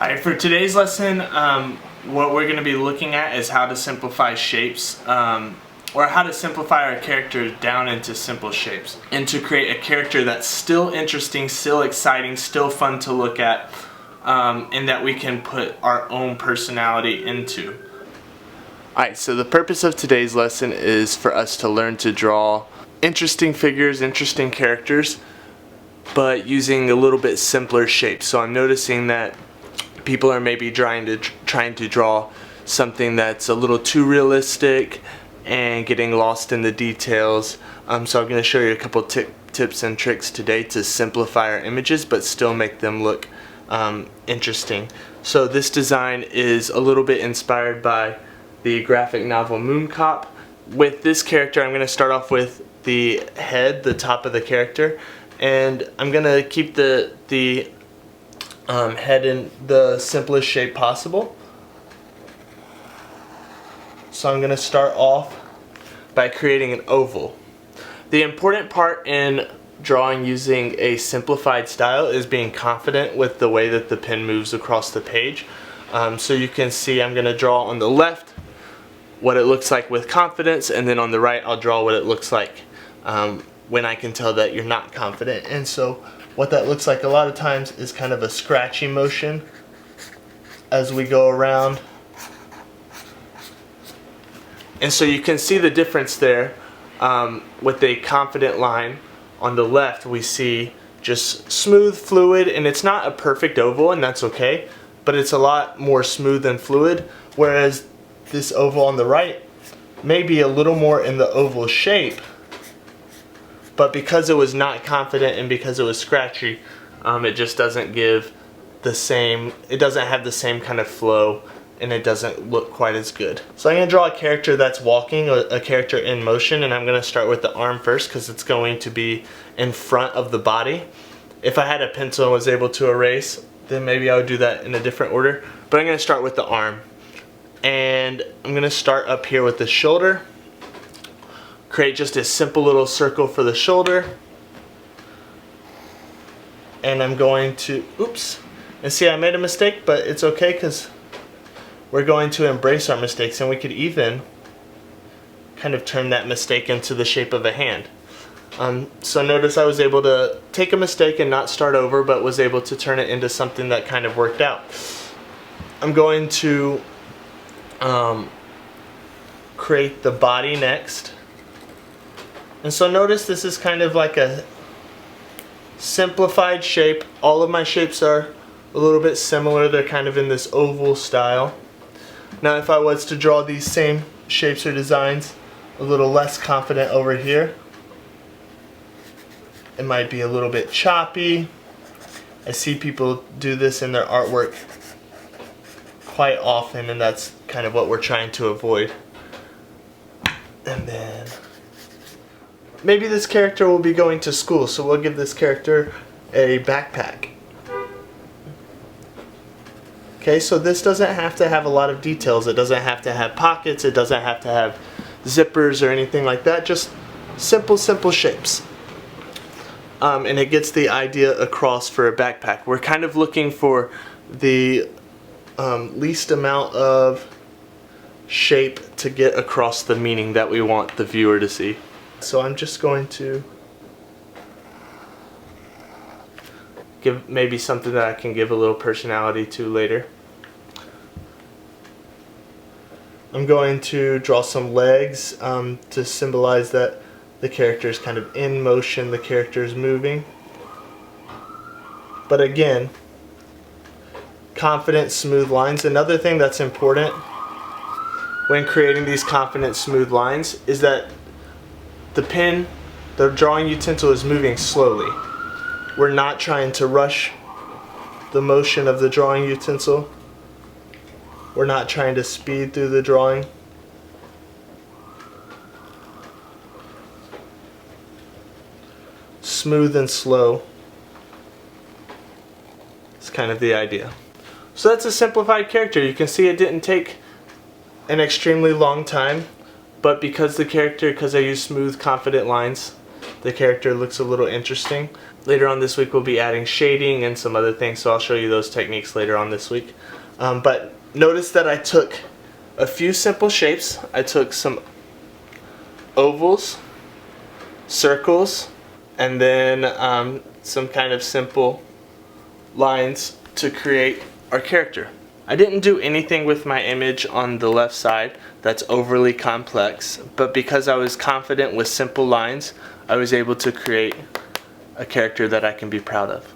Alright, for today's lesson, what we're going to be looking at is how to simplify shapes, or how to simplify our character down into simple shapes, and to create a character that's still interesting, still exciting, still fun to look at, and that we can put our own personality into. Alright, so the purpose of today's lesson is for us to learn to draw interesting figures, interesting characters, but using a little bit simpler shapes. So I'm noticing that people are maybe trying to draw something that's a little too realistic and getting lost in the details. So I'm going to show you a couple tips and tricks today to simplify our images but still make them look interesting. So this design is a little bit inspired by the graphic novel Mooncop. With this character, I'm going to start off with the head, the top of the character, and I'm going to keep the head in the simplest shape possible. So I'm going to start off by creating an oval. The important part in drawing using a simplified style is being confident with the way that the pen moves across the page. So you can see I'm going to draw on the left what it looks like with confidence, and then on the right I'll draw what it looks like when I can tell that you're not confident. And so what that looks like a lot of times is kind of a scratchy motion as we go around. And so you can see the difference there. With a confident line on the left, we see just smooth, fluid, and it's not a perfect oval, and that's okay, but it's a lot more smooth and fluid, whereas this oval on the right may be a little more in the oval shape, but because it was not confident and because it was scratchy, it just doesn't give the same, it doesn't have the same kind of flow, and it doesn't look quite as good. So I'm going to draw a character that's walking, a character in motion, and I'm going to start with the arm first because it's going to be in front of the body. If I had a pencil and was able to erase, then maybe I would do that in a different order, but I'm going to start with the arm. And I'm going to start up here with the shoulder. Create just a simple little circle for the shoulder. And I'm going to, oops, and see I made a mistake, but it's okay because we're going to embrace our mistakes, and we could even kind of turn that mistake into the shape of a hand. So notice I was able to take a mistake and not start over, but was able to turn it into something that kind of worked out. I'm going to create the body next. And so notice this is kind of like a simplified shape. All of my shapes are a little bit similar. They're kind of in this oval style. Now if I was to draw these same shapes or designs a little less confident over here, it might be a little bit choppy. I see people do this in their artwork quite often, and that's kind of what we're trying to avoid. And then maybe this character will be going to school, so we'll give this character a backpack. Okay, so this doesn't have to have a lot of details. It doesn't have to have pockets. It doesn't have to have zippers or anything like that. Just simple shapes. And it gets the idea across for a backpack. We're kind of looking for the least amount of shape to get across the meaning that we want the viewer to see. So I'm just going to give maybe something that I can give a little personality to later. I'm going to draw some legs to symbolize that the character is kind of in motion, the character is moving. But again, confident, smooth lines. Another thing that's important when creating these confident, smooth lines is that the pen, the drawing utensil, is moving slowly. We're not trying to rush the motion of the drawing utensil. We're not trying to speed through the drawing. Smooth and slow. It's kind of the idea. So that's a simplified character. You can see it didn't take an extremely long time, but because I use smooth, confident lines, the character looks a little interesting. Later on this week we'll be adding shading and some other things, so I'll show you those techniques later on this week. But notice that I took a few simple shapes. I took some ovals, circles, and then some kind of simple lines to create our character. I didn't do anything with my image on the left side that's overly complex, but because I was confident with simple lines, I was able to create a character that I can be proud of.